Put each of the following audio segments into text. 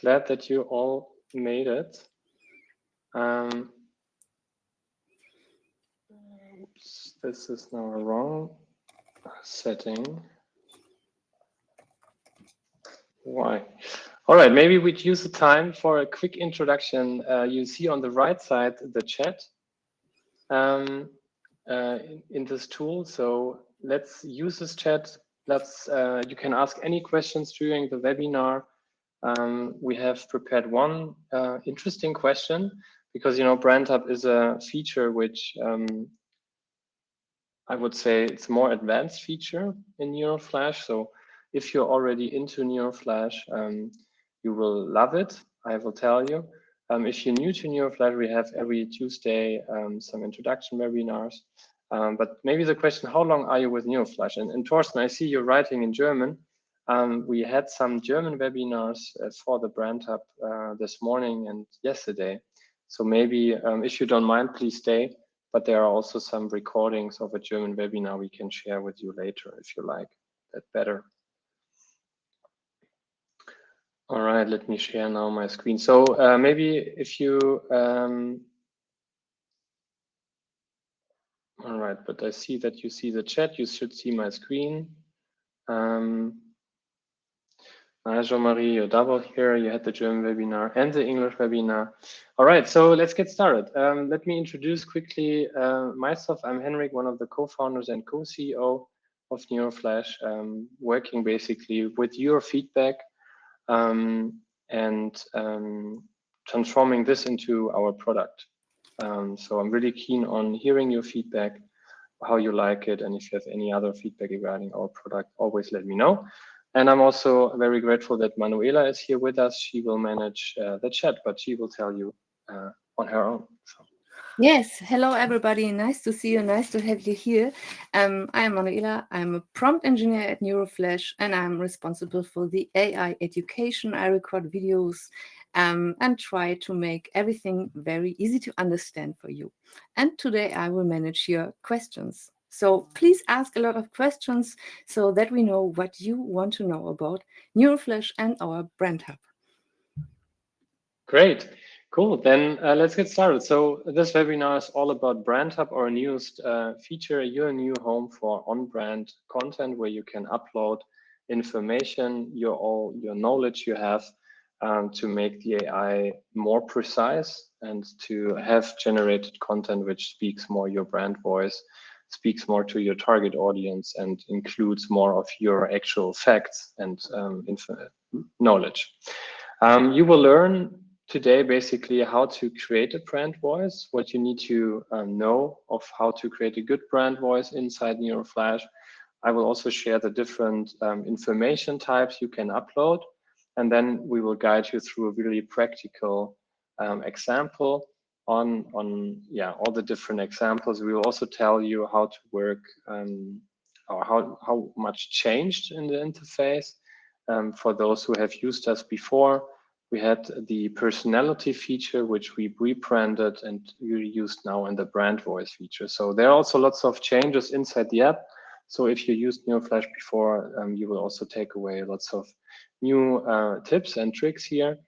Glad that you all made it. Oops, this is now a wrong setting. Why? All right, maybe we'd use the time for a quick introduction. You see on the right side the chat in this tool. So let's use this chat. You can ask any questions during the webinar. We have prepared one interesting question because, Brand Hub is a feature which I would say it's a more advanced feature in NeuroFlash. So if you're already into NeuroFlash, you will love it, I will tell you. If you're new to NeuroFlash, we have every Tuesday some introduction webinars. But maybe the question, how long are you with NeuroFlash? And Torsten, I see you're writing in German. We had some German webinars for the Brand Hub this morning and yesterday. So maybe if you don't mind, please stay. But there are also some recordings of a German webinar we can share with you later if you like that better. All right, let me share now my screen. So maybe if you, all right, but I see that you see the chat, you should see my screen. Hi, Jean-Marie, you're double here. You had the German webinar and the English webinar. All right, so let's get started. Let me introduce quickly myself. I'm Henrik, one of the co-founders and co-CEO of NeuroFlash, working basically with your feedback and transforming this into our product. So I'm really keen on hearing your feedback, how you like it, and if you have any other feedback regarding our product, always let me know. And I'm also very grateful that Manuela is here with us. She will manage the chat, but she will tell you on her own. So. Yes, hello everybody. Nice to see you. Nice to have you here. I am Manuela. I'm a prompt engineer at NeuroFlash, and I'm responsible for the AI education. I record videos and try to make everything very easy to understand for you. And today I will manage your questions. So please ask a lot of questions so that we know what you want to know about NeuroFlash and our Brand Hub. Great, cool. Then let's get started. So this webinar is all about Brand Hub, our newest feature, your new home for on-brand content where you can upload information, your knowledge you have to make the AI more precise and to have generated content which speaks more your brand voice, speaks more to your target audience, and includes more of your actual facts and knowledge. You will learn today basically how to create a brand voice, what you need to know of how to create a good brand voice inside NeuroFlash. I will also share the different information types you can upload, and then we will guide you through a really practical example on all the different examples. We will also tell you how to work or how much changed in the interface. For those who have used us before, we had the personality feature, which we rebranded and we used now in the brand voice feature. So there are also lots of changes inside the app. So if you used NeuroFlash before, you will also take away lots of new tips and tricks here.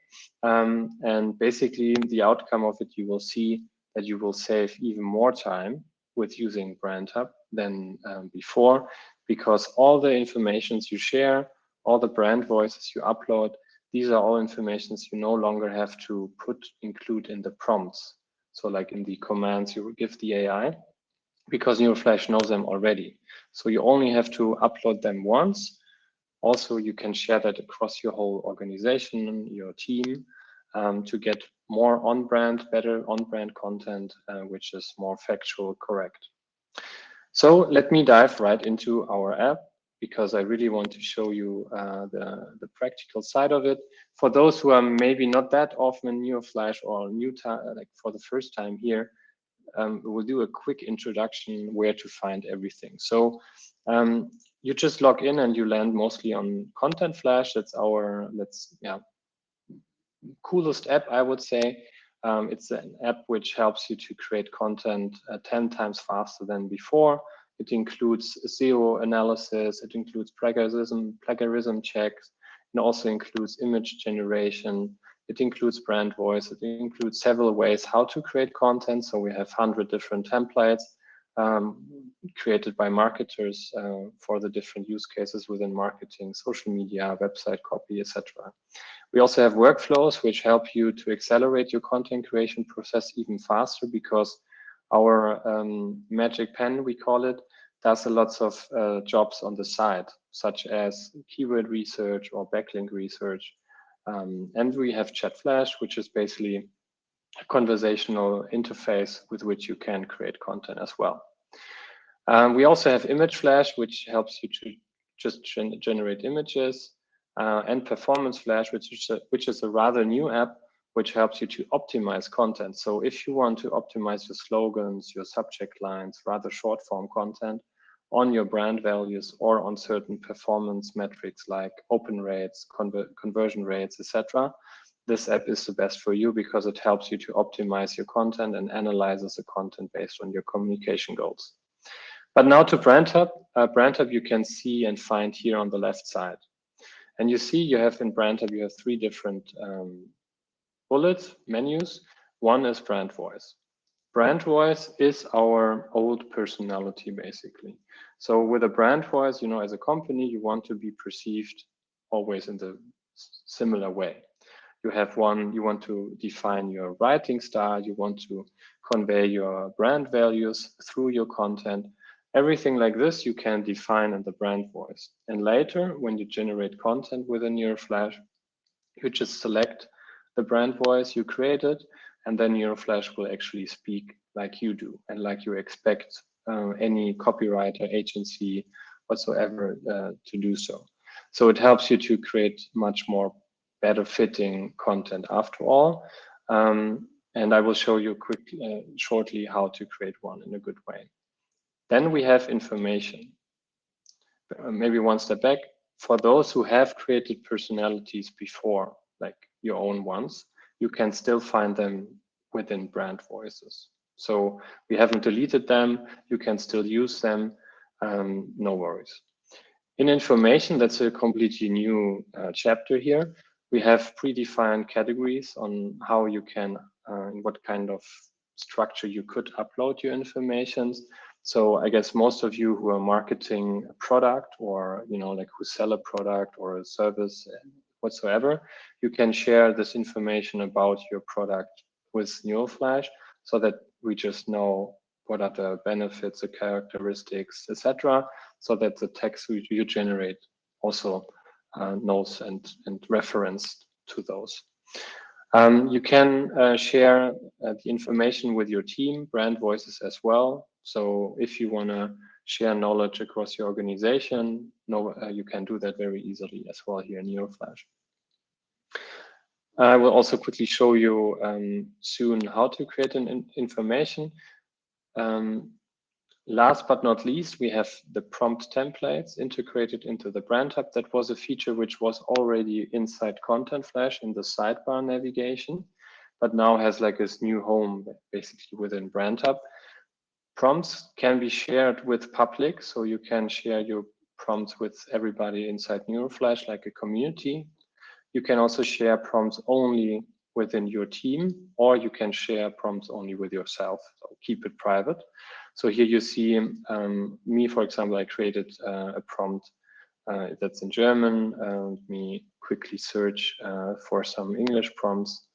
And basically the outcome of it, you will see that you will save even more time with using Brand Hub than before, because all the informations you share, all the brand voices you upload, these are all informations you no longer have to include in the prompts. So like in the commands you give the AI, because NeuroFlash knows them already. So you only have to upload them once. Also, you can share that across your whole organization, your team, to get more on-brand, better on-brand content, which is more factual correct. So let me dive right into our app, because I really want to show you the practical side of it. For those who are maybe not that often in NeuroFlash or like for the first time here, we'll do a quick introduction where to find everything. So you just log in and you land mostly on Content Flash. That's our coolest app, I would say. It's an app which helps you to create content 10 times faster than before. It includes SEO analysis. It includes plagiarism checks. It also includes image generation. It includes brand voice. It includes several ways how to create content. So we have 100 different templates created by marketers for the different use cases within marketing, social media, website copy, etc. We also have workflows which help you to accelerate your content creation process even faster, because our magic pen, we call it, does a lot of jobs on the side, such as keyword research or backlink research. And we have ChatFlash, which is basically a conversational interface with which you can create content as well. We also have ImageFlash, which helps you to just generate images, and Performance Flash, which is a rather new app, which helps you to optimize content. So if you want to optimize your slogans, your subject lines, rather short form content on your brand values or on certain performance metrics like open rates, conversion rates, etc., this app is the best for you because it helps you to optimize your content and analyzes the content based on your communication goals. But now to BrandHub. BrandHub you can see and find here on the left side. And you see you have in BrandHub, you have 3 different bullet menus. One is brand voice. Brand voice is our old personality, basically. So with a brand voice, you know, as a company, you want to be perceived always in the similar way. You have one, you want to define your writing style, you want to convey your brand values through your content. Everything like this you can define in the brand voice. And later, when you generate content within NeuroFlash, you just select the brand voice you created, and then NeuroFlash will actually speak like you do and like you expect any copywriter, agency, whatsoever to do so. So it helps you to create much more better fitting content after all. And I will show you quickly, shortly how to create one in a good way. Then we have information. Maybe one step back. For those who have created personalities before, like your own ones, you can still find them within brand voices. So we haven't deleted them. You can still use them. No worries. In information, that's a completely new chapter here. We have predefined categories on how you can, what kind of structure you could upload your informations. So I guess most of you who are marketing a product or, you know, like who sell a product or a service whatsoever, you can share this information about your product with NeuroFlash so that we just know what are the benefits, the characteristics, etc., so that the text you generate also knows and reference to those. You can share the information with your team, brand voices as well. So if you want to share knowledge across your organization, you can do that very easily as well here in NeuroFlash. I will also quickly show you soon how to create an information. Last but not least, we have the prompt templates integrated into the BrandHub. That was a feature which was already inside ContentFlash in the sidebar navigation, but now has like this new home basically within BrandHub. Prompts can be shared with public, so you can share your prompts with everybody inside NeuroFlash like a community. You can also share prompts only within your team, or you can share prompts only with yourself, so keep it private. So here you see me, for example, I created a prompt that's in German. Let me quickly search for some English prompts.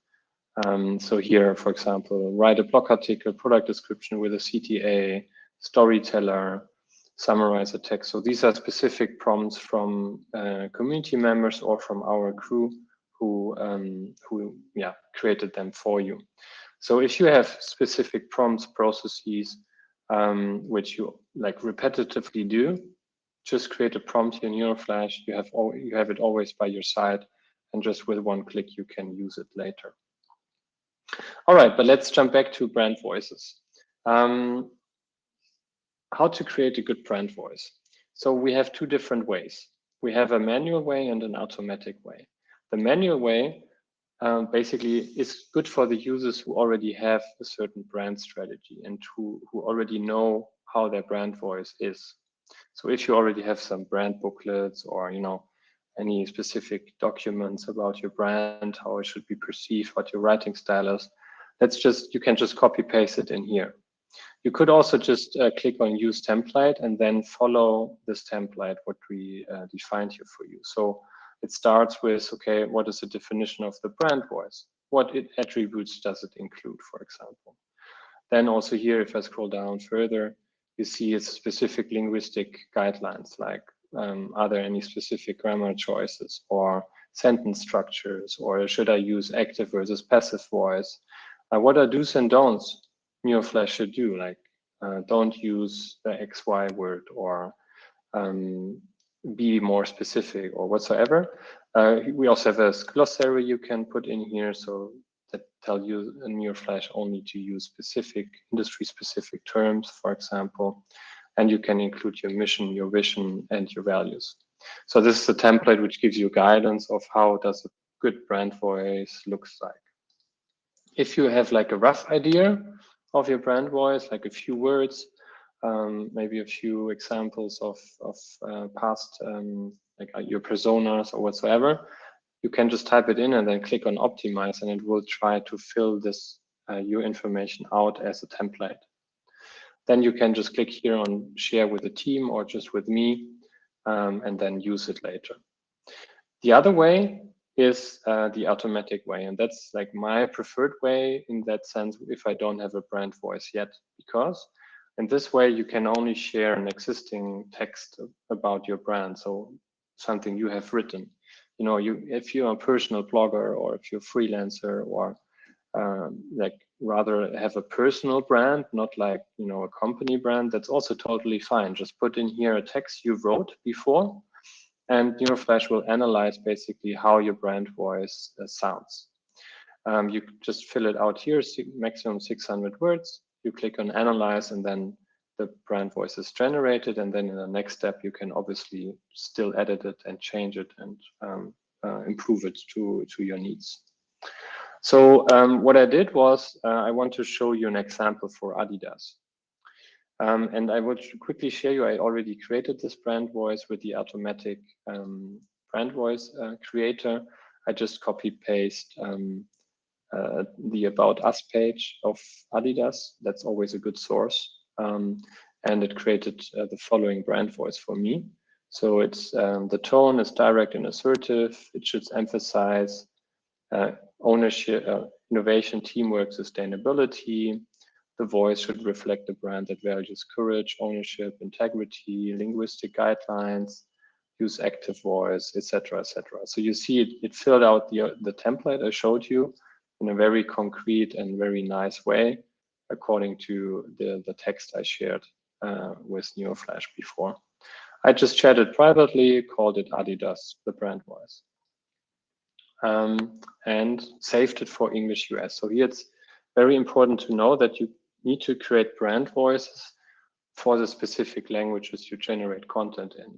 So here, for example, write a blog article, product description with a CTA, storyteller, summarize a text. So these are specific prompts from community members or from our crew who created them for you. So if you have specific prompts, processes, which you like repetitively do, just create a prompt here in NeuroFlash. You have it always by your side, and just with one click you can use it later. All right, but let's jump back to brand voices. How to create a good brand voice. So we have 2 different ways. We have a manual way and an automatic way. The manual way basically is good for the users who already have a certain brand strategy and who already know how their brand voice is. So if you already have some brand booklets or, you know, any specific documents about your brand, how it should be perceived, what your writing style is. You can just copy paste it in here. You could also just click on use template and then follow this template, what we defined here for you. So it starts with, okay, what is the definition of the brand voice? What attributes does it include, for example? Then also here, if I scroll down further, you see its specific linguistic guidelines, like are there any specific grammar choices or sentence structures, or should I use active versus passive voice? What are do's and don'ts Neuroflash should do, like don't use the XY word, or be more specific, or whatsoever. We also have a glossary you can put in here, so that tell you in Neuroflash only to use specific industry-specific terms, for example, and you can include your mission, your vision, and your values. So this is a template which gives you guidance of how does a good brand voice looks like. If you have like a rough idea of your brand voice, like a few words, maybe a few examples of past like your personas or whatsoever, you can just type it in and then click on optimize, and it will try to fill this your information out as a template. Then you can just click here on share with the team or just with me, and then use it later. The other way is the automatic way, and that's like my preferred way in that sense if I don't have a brand voice yet, because in this way you can only share an existing text about your brand, so something you have written. You know, if you're a personal blogger, or if you're a freelancer, or like rather have a personal brand, not like, you know, a company brand, that's also totally fine. Just put in here a text you wrote before, and Neuroflash will analyze basically how your brand voice sounds. You just fill it out here, maximum 600 words. You click on analyze, and then the brand voice is generated. And then in the next step, you can obviously still edit it and change it and improve it to your needs. So what I did was I want to show you an example for Adidas. And I would quickly share you, I already created this brand voice with the automatic brand voice creator. I just copy paste the About Us page of Adidas. That's always a good source. And it created the following brand voice for me. So it's the tone is direct and assertive. It should emphasize ownership, innovation, teamwork, sustainability. The voice should reflect a brand that values courage, ownership, integrity, linguistic guidelines, use active voice, etc., etc. So you see it filled out the template I showed you in a very concrete and very nice way, according to the text I shared with Neuroflash before. I just chatted privately, called it Adidas, the brand voice, and saved it for English US. So here it's very important to know that you need to create brand voices for the specific languages you generate content in.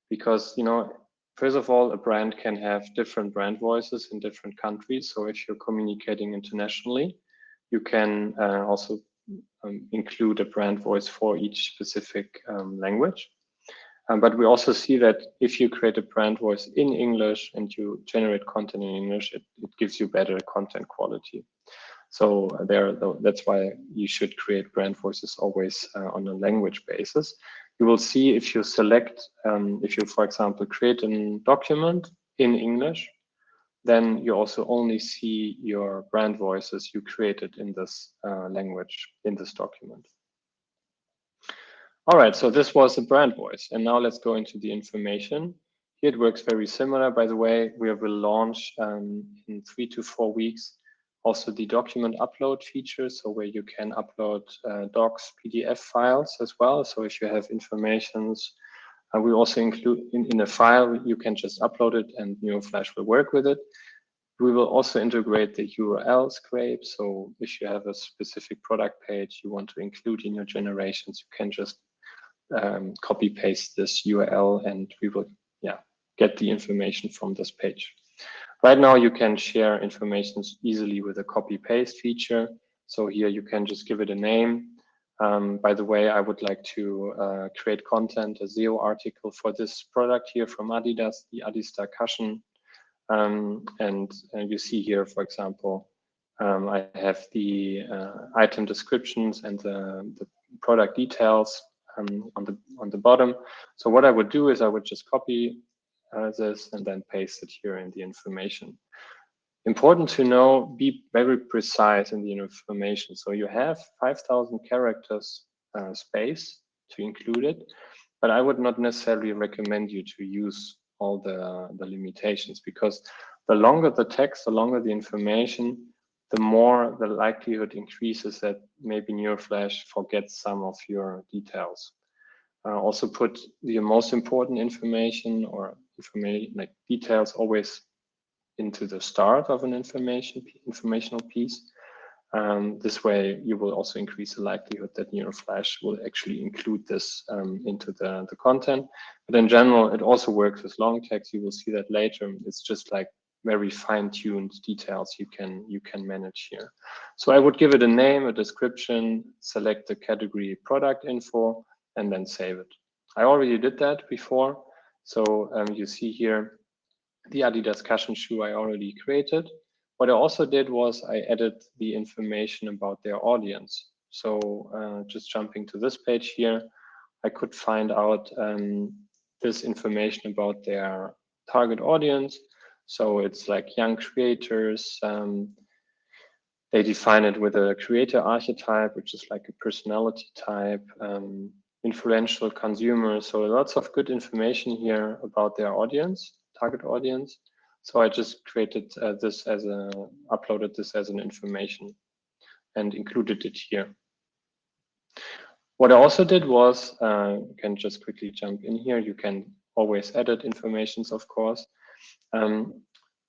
Because, you know, first of all, a brand can have different brand voices in different countries. So if you're communicating internationally, you can also include a brand voice for each specific language. But we also see that if you create a brand voice in English and you generate content in English, it gives you better content quality. So that's why you should create brand voices always on a language basis. You will see if you select, if you, for example, create a document in English, then you also only see your brand voices you created in this language, in this document. All right, so this was the brand voice. And now let's go into the information. Here it works very similar. By the way, we will launch in 3 to 4 weeks also the document upload feature, so where you can upload docs, PDF files as well. So if you have informations, we also include in a file, you can just upload it and Neuroflash will work with it. We will also integrate the URL scrape. So if you have a specific product page you want to include in your generations, you can just copy paste this URL and we will get the information from this page. Right now you can share information easily with a copy paste feature. So here you can just give it a name. By the way, I would like to create content, a SEO article for this product here from Adidas, the Adistar cushion. And you see here, for example, I have the item descriptions and the product details on the bottom. So what I would do is I would just copy this and then paste it here in the information. Important to know, be very precise in the information. So you have 5,000 characters space to include it, but I would not necessarily recommend you to use all the limitations, because the longer the text, the longer the information, the more the likelihood increases that maybe Neuroflash forgets some of your details. Also put the most important information or information like details always into the start of an informational piece. This way, you will also increase the likelihood that Neuroflash will actually include this into the content. But in general, it also works with long text. You will see that later. It's just like very fine-tuned details you can manage here. So I would give it a name, a description, select the category product info, and then save it. I already did that before. So you see here the Adidas cushion shoe I already created. What I also did was I added the information about their audience. So just jumping to this page here, I could find out this information about their target audience. So it's like young creators. They define it with a creator archetype, which is like a personality type, influential consumers. So lots of good information here about their audience, target audience. So I just created this as uploaded this as an information and included it here. What I also did was, you can just quickly jump in here. You can always edit informations, of course.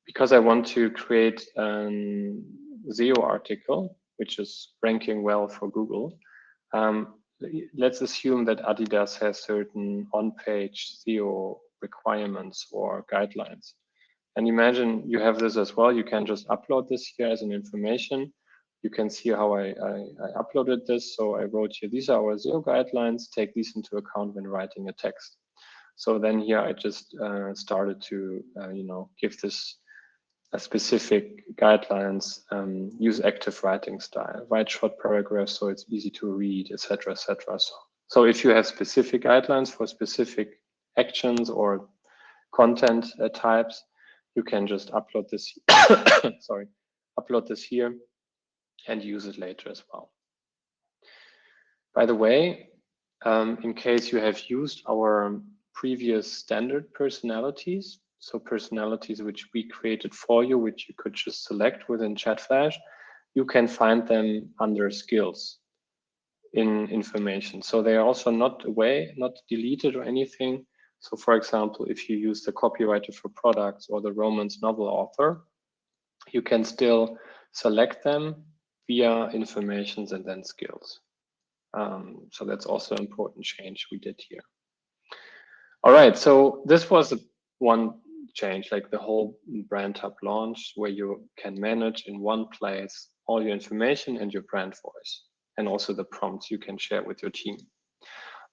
Because I want to create a SEO article, which is ranking well for Google. Let's assume that Adidas has certain on-page SEO requirements or guidelines. And imagine you have this as well. You can just upload this here as an information. You can see how I uploaded this. So I wrote here, these are our SEO guidelines. Take these into account when writing a text. So then here I just started to, give this a specific guidelines, use active writing style, write short paragraphs so it's easy to read, etc., etc. So if you have specific guidelines for specific actions or content types, you can just upload this, upload this here and use it later as well. By the way, in case you have used our previous standard personalities, so personalities which we created for you, which you could just select within ChatFlash, you can find them under skills in information. So they are also not away, not deleted or anything. So for example, if you use the copywriter for products or the romance novel author, you can still select them via informations and then skills. So that's also an important change we did here. All right, so this was one change, like the whole brand hub launch, where you can manage in one place all your information and your brand voice, and also the prompts you can share with your team.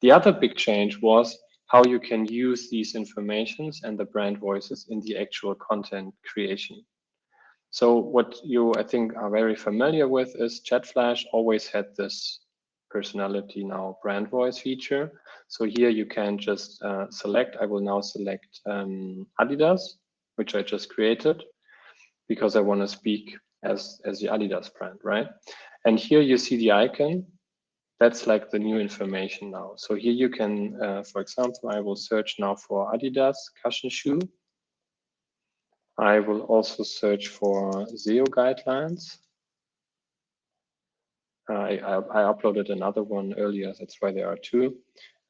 The other big change was how you can use these informations and the brand voices in the actual content creation. So what you, I think, are very familiar with is ChatFlash always had this personality now brand voice feature. So here you can just select, I will now select Adidas, which I just created because I want to speak as the Adidas brand, right? And here you see the icon. That's like the new information now. So here you can, for example, I will search now for Adidas cushion shoe. I will also search for SEO guidelines. I uploaded another one earlier, that's why there are two.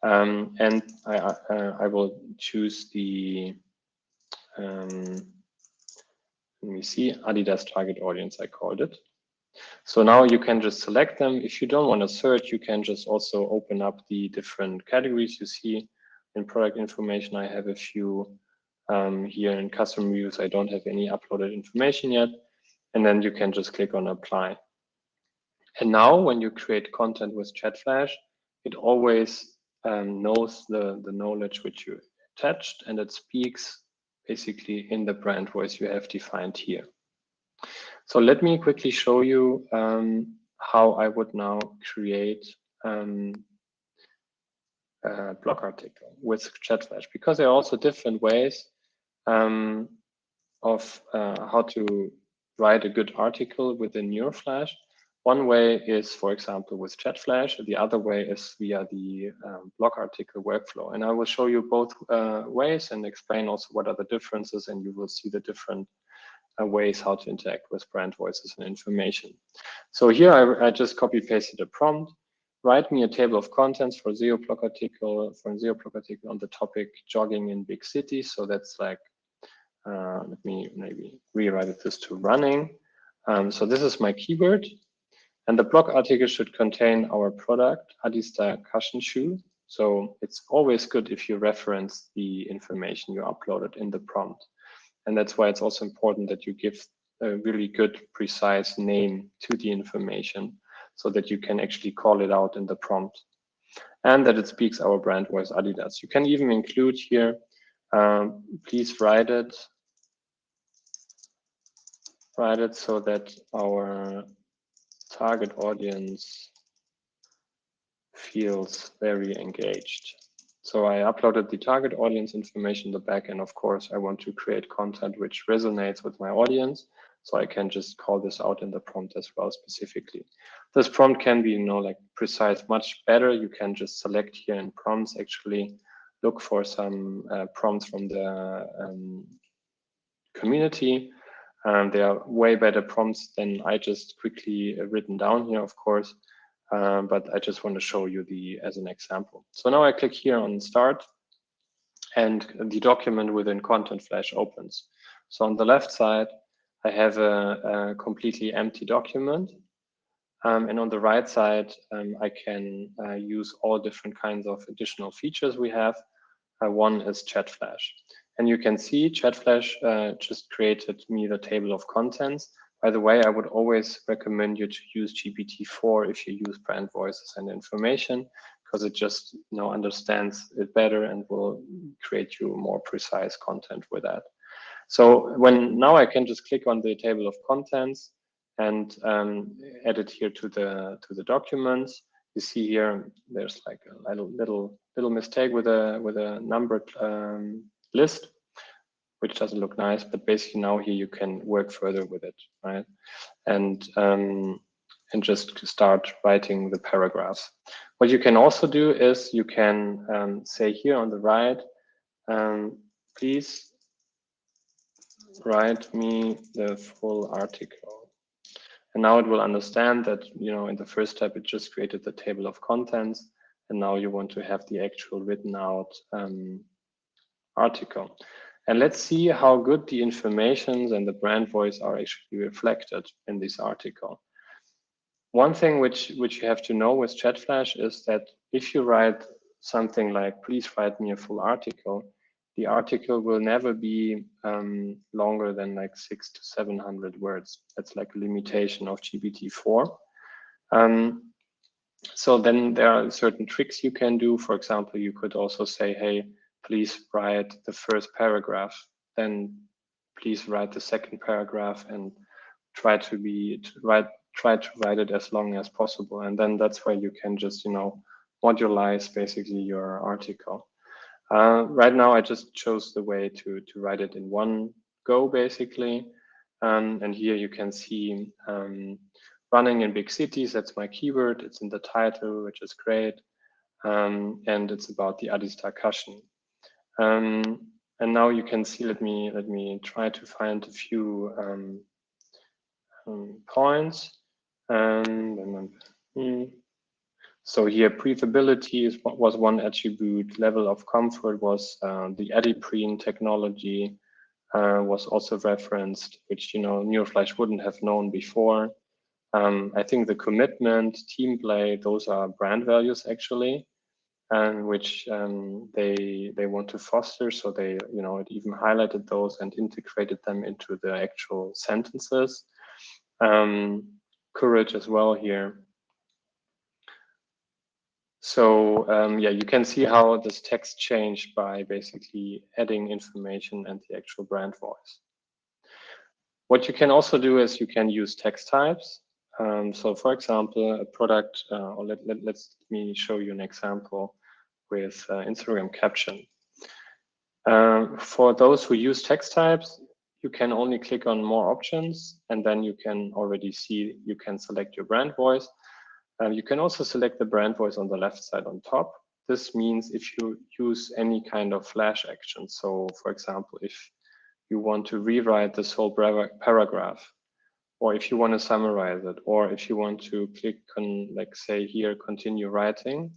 And I will choose the, let me see, Adidas target audience, I called it. So now you can just select them. If you don't want to search, you can just also open up the different categories you see in product information. I have a few here in custom reviews. I don't have any uploaded information yet. And then you can just click on apply. And now when you create content with ChatFlash, it always knows the knowledge which you attached, and it speaks basically in the brand voice you have defined here. So let me quickly show you how I would now create a blog article with ChatFlash, because there are also different ways of how to write a good article within NeuroFlash. One way is, for example, with ChatFlash. The other way is via the blog article workflow. And I will show you both ways and explain also what are the differences, and you will see the different ways how to interact with brand voices and information. So here I just copy pasted a prompt. Write me a table of contents for SEO blog article, on the topic jogging in big cities. So that's like, let me maybe rewrite this to running. So this is my keyword. And the blog article should contain our product, Adistar cushion shoe. So it's always good if you reference the information you uploaded in the prompt. And that's why it's also important that you give a really good, precise name to the information so that you can actually call it out in the prompt, and that it speaks our brand voice, Adidas. You can even include here, please write it so that our target audience feels very engaged. So I uploaded the target audience information in the back, and of course I want to create content which resonates with my audience. So I can just call this out in the prompt as well specifically. This prompt can be, like precise much better. You can just select here in prompts, actually look for some prompts from the community. They are way better prompts than I just quickly written down here, of course. But I just want to show you as an example. So now I click here on start, and the document within ContentFlash opens. So on the left side, I have a completely empty document. And on the right side, I can use all different kinds of additional features we have. One is ChatFlash. And you can see ChatFlash just created me the table of contents. By the way, I would always recommend you to use GPT-4 if you use brand voices and information, because it just understands it better and will create you more precise content with that. So now I can just click on the table of contents and add it here to the documents. You see here there's like a little mistake with a numbered list, which doesn't look nice, but basically now here you can work further with it, right? And just start writing the paragraphs. What you can also do is you can say here on the right, please write me the full article. And now it will understand that, in the first step, it just created the table of contents. And now you want to have the actual written out article. And let's see how good the informations and the brand voice are actually reflected in this article. One thing which you have to know with ChatFlash is that if you write something like, please write me a full article, the article will never be longer than like 600 to 700 words. That's like a limitation of GPT-4. So then there are certain tricks you can do. For example, you could also say, hey, please write the first paragraph, then please write the second paragraph, and try to write it as long as possible. And then that's where you can just, modulize basically your article. Right now, I just chose the way to write it in one go, basically. And here you can see running in big cities. That's my keyword. It's in the title, which is great. And it's about the Adistar cushion. And now you can see, let me try to find a few points. So here, breathability was one attribute. Level of comfort was the Adiprene technology was also referenced, which NeuroFlash wouldn't have known before. I think the commitment, team play, those are brand values actually, and which they want to foster. So they, it even highlighted those and integrated them into the actual sentences. Courage as well here. So yeah, you can see how this text changed by basically adding information and the actual brand voice. What you can also do is you can use text types. So for example, a product, or let me show you an example with Instagram caption. For those who use text types, you can only click on more options, and then you can already see, you can select your brand voice. You can also select the brand voice on the left side on top. This means if you use any kind of flash action. So for example, if you want to rewrite this whole paragraph, or if you want to summarize it, or if you want to click on, like say here, continue writing,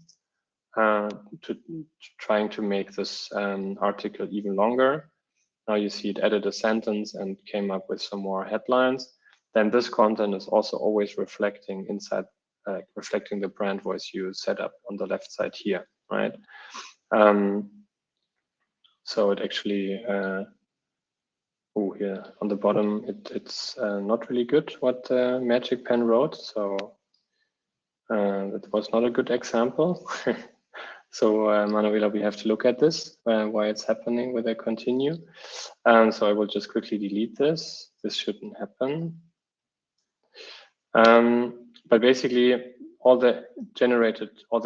to trying to make this article even longer. Now you see it added a sentence and came up with some more headlines. Then this content is also always reflecting inside, reflecting the brand voice you set up on the left side here, right? So it actually, oh, here on the bottom, it's not really good what Magic Pen wrote. So that was not a good example. So Manuela, we have to look at this, why it's happening with a continue. So I will just quickly delete this. This shouldn't happen. But basically, all the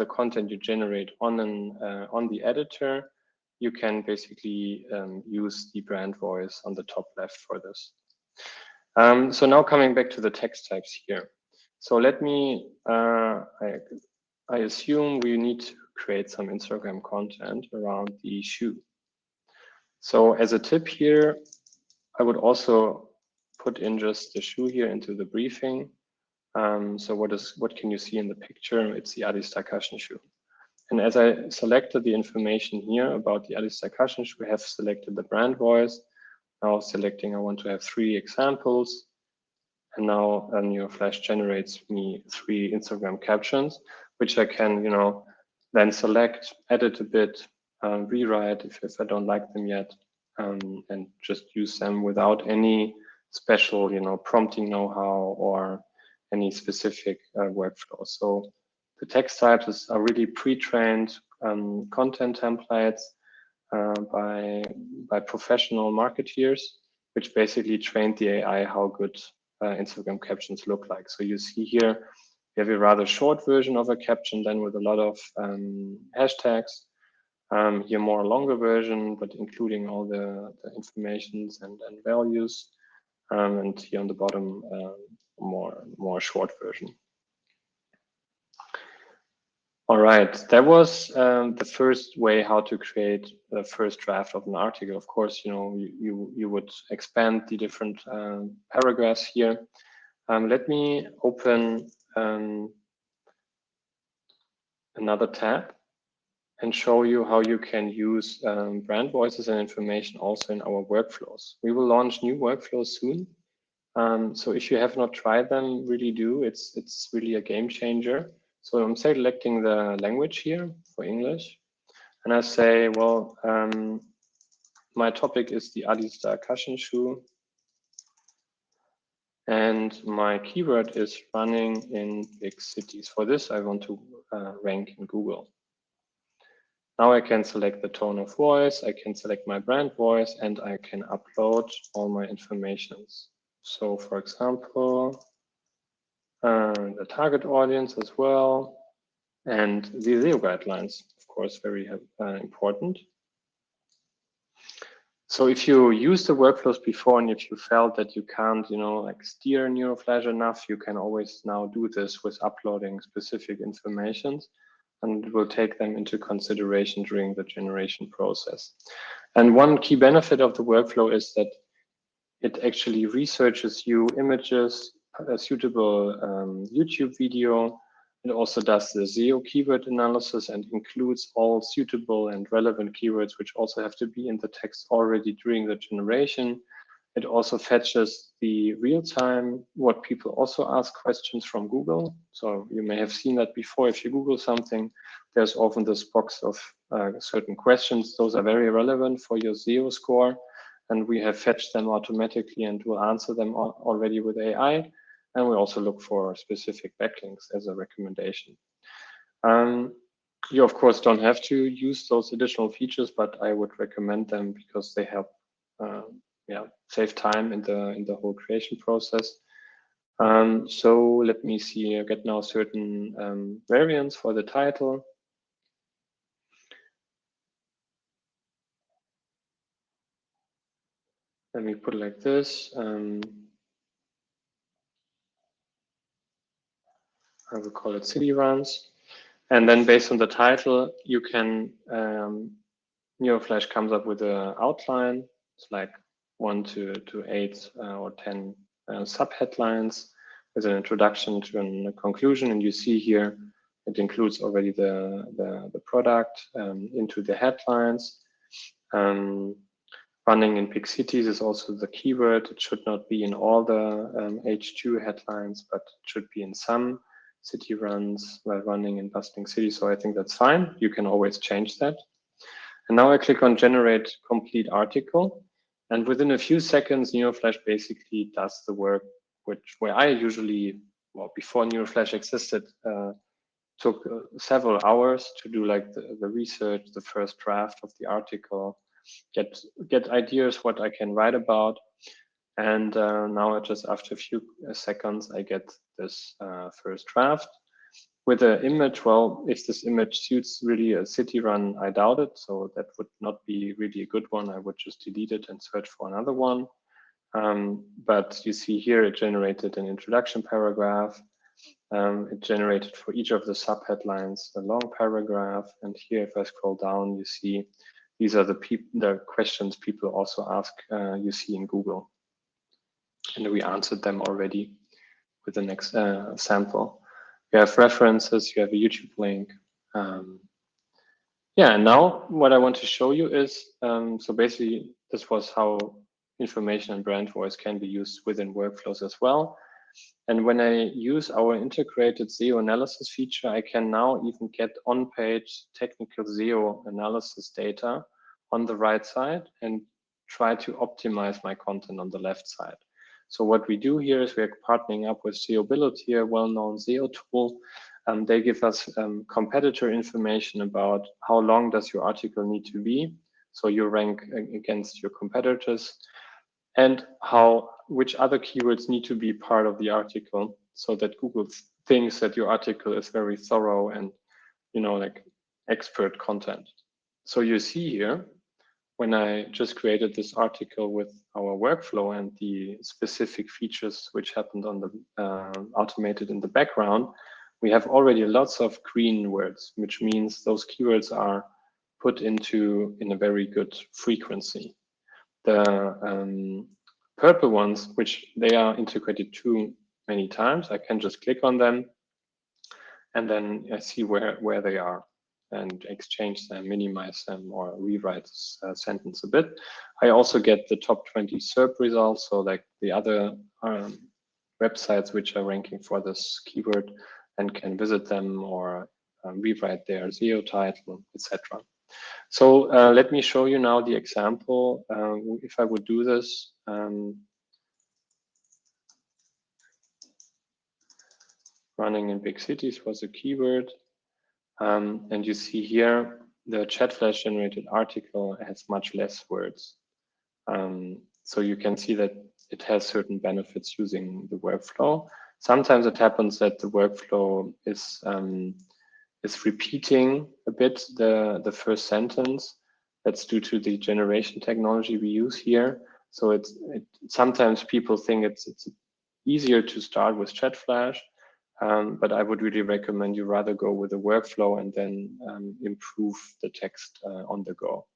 content you generate on the editor, you can basically use the brand voice on the top left for this. So now coming back to the text types here. So let me, I assume we need to create some Instagram content around the shoe. So as a tip here, I would also put in just the shoe here into the briefing. So what can you see in the picture? It's the Adistar cushion shoe. And as I selected the information here about the Adistar cushion shoe, we have selected the brand voice. Now selecting, I want to have 3 examples. And now Neuroflash generates me 3 Instagram captions, which I can, then select, edit a bit, rewrite if I don't like them yet, and just use them without any special, prompting know-how or any specific workflow. So the text types are really pre-trained content templates by professional marketeers, which basically trained the AI how good Instagram captions look like. So you see here, we have a rather short version of a caption, then with a lot of hashtags. Here more a longer version, but including all the informations and values. And here on the bottom, more short version. All right, that was the first way how to create the first draft of an article. Of course, you would expand the different paragraphs here. Let me open another tab and show you how you can use brand voices and information also in our workflows. We will launch new workflows soon. So if you have not tried them, really do. It's really a game changer. So I'm selecting the language here for English. And I say, well, my topic is the Adistar cushion shoe. And my keyword is running in big cities. For this, I want to rank in Google. Now I can select the tone of voice, I can select my brand voice, and I can upload all my informations. So for example, the target audience as well, and the SEO guidelines, of course, very important. So if you used the workflows before and if you felt that you can't, steer Neuroflash enough, you can always now do this with uploading specific informations, and it will take them into consideration during the generation process. And one key benefit of the workflow is that it actually researches you images, a suitable YouTube video. It also does the SEO keyword analysis and includes all suitable and relevant keywords, which also have to be in the text already during the generation. It also fetches the real-time, what people also ask questions from Google. So you may have seen that before. If you Google something, there's often this box of certain questions. Those are very relevant for your SEO score. And we have fetched them automatically and will answer them already with AI. And we also look for specific backlinks as a recommendation. You of course don't have to use those additional features, but I would recommend them because they help save time in the whole creation process. So let me see, I get now certain variants for the title. Let me put it like this. I will call it City Runs. And then based on the title, you can, NeuroFlash comes up with an outline. It's like 1 to 8 or 10 sub-headlines with an introduction to a conclusion. And you see here, it includes already the product into the headlines. Running in big cities is also the keyword. It should not be in all the H2 headlines, but it should be in some. City runs while running in bustling cities. So I think that's fine. You can always change that. And now I click on generate complete article. And within a few seconds, NeuroFlash basically does the work where I usually, well, before NeuroFlash existed, took several hours to do like the research, the first draft of the article, get ideas what I can write about. And now just after a few seconds, I get this first draft. With the image, well, if this image suits really a city run, I doubt it. So that would not be really a good one. I would just delete it and search for another one. But you see here, it generated an introduction paragraph. It generated for each of the sub-headlines a long paragraph. And here, if I scroll down, you see these are the questions people also ask you see in Google. And we answered them already with the next sample. You have references, you have a YouTube link. Yeah, and now what I want to show you is, so basically this was how information and brand voice can be used within workflows as well. And when I use our integrated SEO analysis feature, I can now even get on-page technical SEO analysis data on the right side and try to optimize my content on the left side. So what we do here is we're partnering up with SEObility, a well-known SEO tool. They give us competitor information about how long does your article need to be, so you rank against your competitors, and which other keywords need to be part of the article so that Google thinks that your article is very thorough and, you know, like expert content. So you see here, when I just created this article with our workflow and the specific features which happened on the automated in the background, we have already lots of green words, which means those keywords are put in a very good frequency. The purple ones, which they are integrated too many times, I can just click on them and then I see where they are and exchange them, minimize them, or rewrite this sentence a bit. I also get the top 20 SERP results, so like the other websites which are ranking for this keyword, and can visit them or rewrite their SEO title, etc. So let me show you now the example. If I would do this, running in big cities was a keyword. And you see here, the ChatFlash generated article has much less words. So you can see that it has certain benefits using the workflow. Sometimes it happens that the workflow is repeating a bit the first sentence. That's due to the generation technology we use here. So sometimes people think it's easier to start with ChatFlash. But I would really recommend you rather go with a workflow and then improve the text on the go.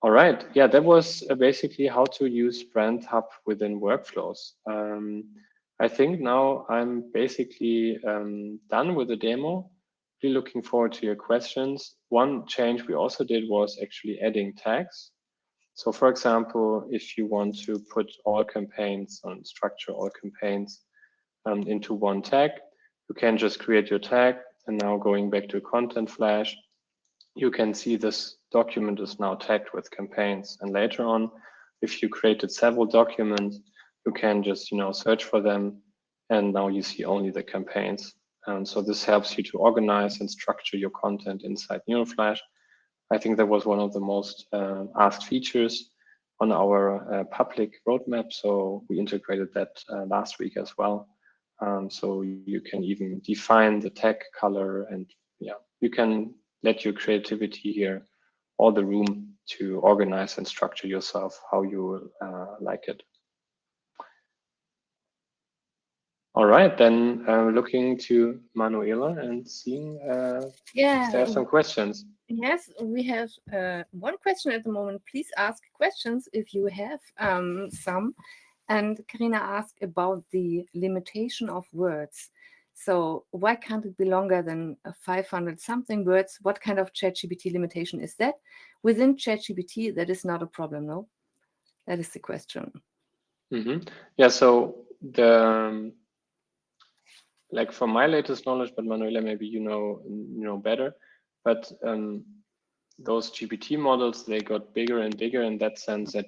All right, yeah, that was basically how to use Brand Hub within workflows. I think now I'm basically done with the demo. Really looking forward to your questions. One change we also did was actually adding tags. So for example, if you want to put all campaigns and structure all campaigns into one tag, you can just create your tag. And now going back to Content Flash, you can see this document is now tagged with campaigns. And later on, if you created several documents, you can just search for them. And now you see only the campaigns So this helps you to organize and structure your content inside Neuroflash. I think that was one of the most asked features on our public roadmap. So we integrated that last week as well. So you can even define the tag color, and yeah, you can let your creativity here all the room to organize and structure yourself how you like it. All right, then looking to Manuela and seeing if there are some questions. Yes, we have one question at the moment. Please ask questions if you have some. And Karina asked about the limitation of words. So why can't it be longer than 500 something words? What kind of ChatGPT limitation is that? Within ChatGPT, that is not a problem, no? That is the question. Yeah, so the like from my latest knowledge, but Manuela, maybe you know better, but those GPT models, they got bigger and bigger in that sense that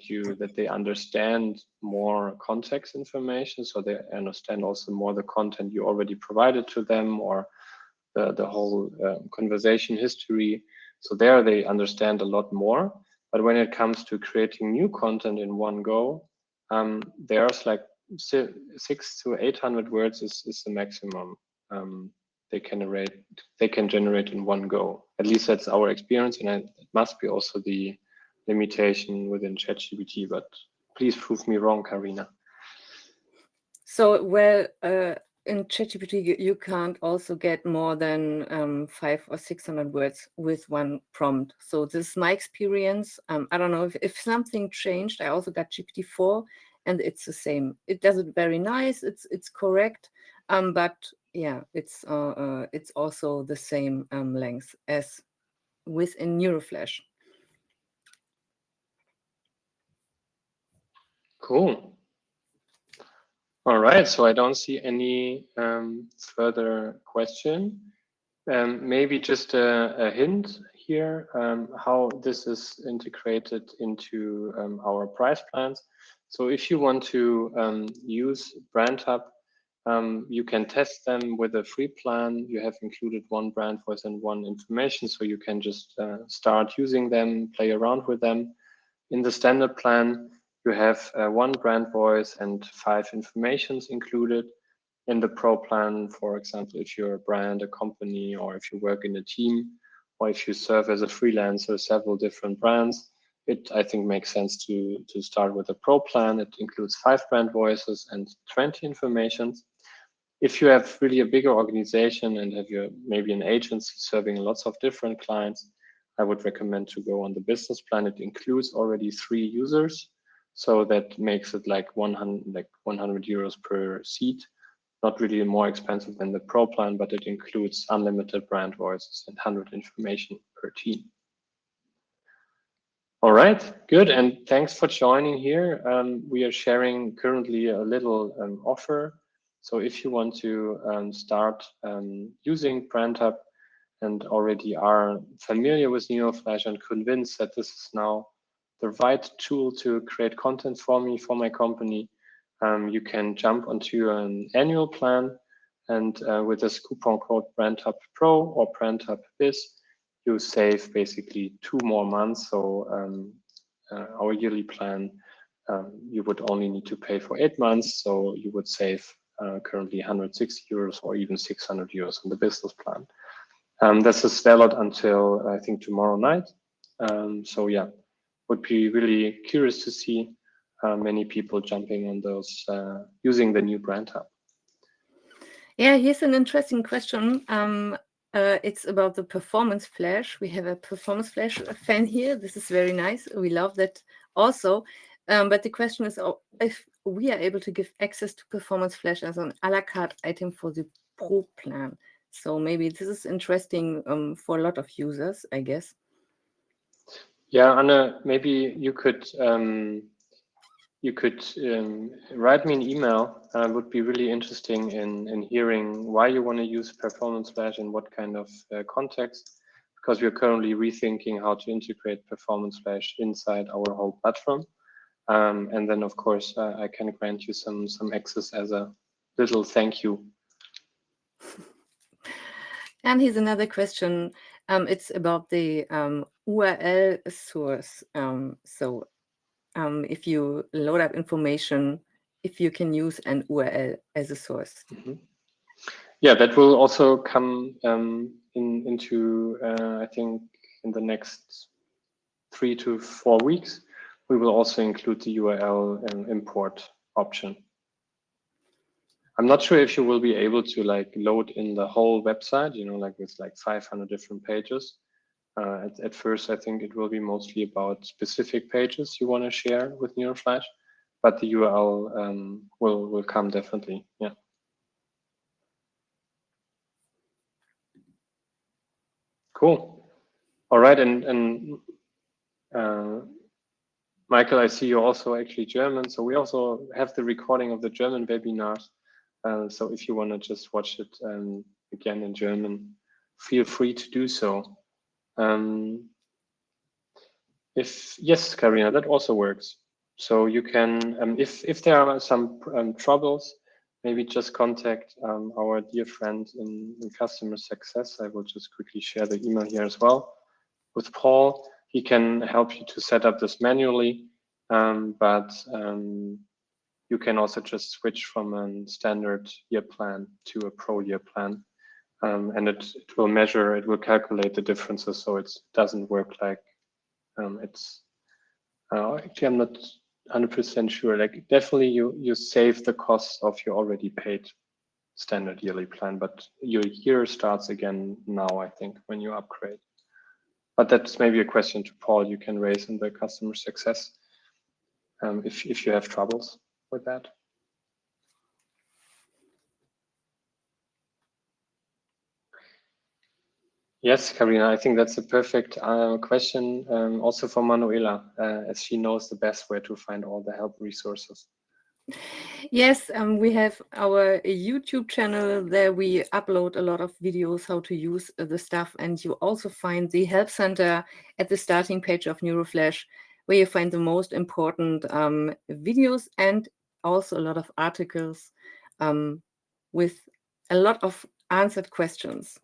they understand more context information, so they understand also more the content you already provided to them, or the whole conversation history. So there they understand a lot more. But when it comes to creating new content in one go, there's like 600 to 800 words is the maximum they can generate in one go. At least that's our experience, and it must be also the limitation within ChatGPT. But please prove me wrong, Karina. So, well, in ChatGPT, you can't also get more than 500 or 600 words with one prompt. So this is my experience. I don't know if something changed. I also got GPT-4, and it's the same. It does it very nice. It's correct, but yeah, it's also the same length as within Neuroflash. Cool. All right, so I don't see any further question. Maybe just a hint here how this is integrated into our price plans. So if you want to use BrandHub, you can test them with a free plan. You have included one brand voice and one information, so you can just start using them, play around with them. In the standard plan, you have one brand voice and 5 informations included. In the pro plan, for example, if you're a brand, a company, or if you work in a team, or if you serve as a freelancer, several different brands, it, I think, makes sense to start with a pro plan. It includes 5 brand voices and 20 informations. If you have really a bigger organization and have maybe an agency serving lots of different clients, I would recommend to go on the business plan. It includes already 3 users, so that makes it like 100 euros per seat. Not really more expensive than the pro plan, but it includes unlimited brand voices and 100 information per team. All right, good, and thanks for joining here. We are sharing currently a little offer. So if you want to start using BrandHub and already are familiar with Neuroflash and convinced that this is now the right tool to create content for me, for my company, you can jump onto an annual plan, and with this coupon code BrandHub Pro or BrandHub Biz, you save basically 2 more months. So our yearly plan, you would only need to pay for 8 months. So you would save currently 160 euros or even 600 euros on the business plan. This is valid until I think tomorrow night. So yeah, would be really curious to see many people jumping on those using the new BrandHub. Yeah, here's an interesting question. It's about the Performance Flash. We have a Performance Flash fan here. This is very nice. We love that also. But the question is if we are able to give access to Performance Flash as an a la carte item for the Pro plan. So maybe this is interesting for a lot of users, I guess. Yeah, Anna, maybe you could write me an email. Would be really interesting in hearing why you want to use Performance Flash and what kind of context, because we're currently rethinking how to integrate Performance Flash inside our whole platform. And then, of course, I can grant you some access as a little thank you. And here's another question. It's about the URL source. So if you load up information, if you can use an URL as a source. Mm-hmm. Yeah, that will also come into, I think, in the next 3 to 4 weeks. We will also include the URL import option. I'm not sure if you will be able to like load in the whole website, you know, like with like 500 different pages. At first, I think it will be mostly about specific pages you want to share with NeuroFlash, but the URL will come definitely. Yeah. Cool. All right, and Michael, I see you're also actually German, so we also have the recording of the German webinars. So if you want to just watch it again in German, feel free to do so. Yes, Karina, that also works. So you can, if there are some troubles, maybe just contact our dear friend in customer success. I will just quickly share the email here as well with Paul. He can help you to set up this manually, but you can also just switch from a standard year plan to a pro year plan. And it will measure, it will calculate the differences, so it doesn't work like it's actually, I'm not 100% sure. Like definitely you save the cost of your already paid standard yearly plan, but your year starts again now, I think, when you upgrade. But that's maybe a question to Paul you can raise in the customer success if you have troubles with that. Yes, Karina, I think that's a perfect question also for Manuela, as she knows the best where to find all the help resources. Yes, we have our YouTube channel. There we upload a lot of videos how to use the stuff, and you also find the help center at the starting page of NeuroFlash, where you find the most important videos and also a lot of articles with a lot of answered questions.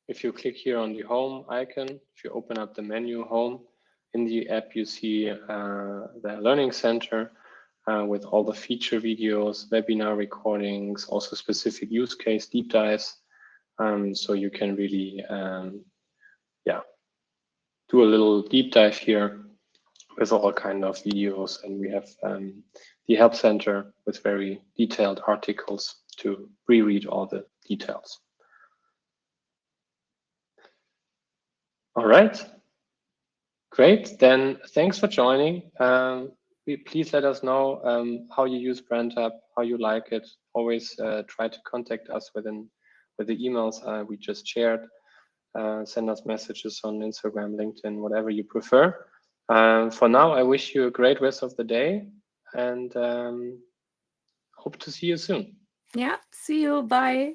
If you click here on the home icon, if you open up the menu home, in the app you see the Learning Center with all the feature videos, webinar recordings, also specific use case deep dives. So you can really, do a little deep dive here with all kind of videos. And we have the Help Center with very detailed articles to reread all the details. All right. Great. Then thanks for joining. Please let us know how you use BrandHub, how you like it. Always try to contact us with the emails we just shared. Send us messages on Instagram, LinkedIn, whatever you prefer. For now, I wish you a great rest of the day and hope to see you soon. Yeah, see you. Bye.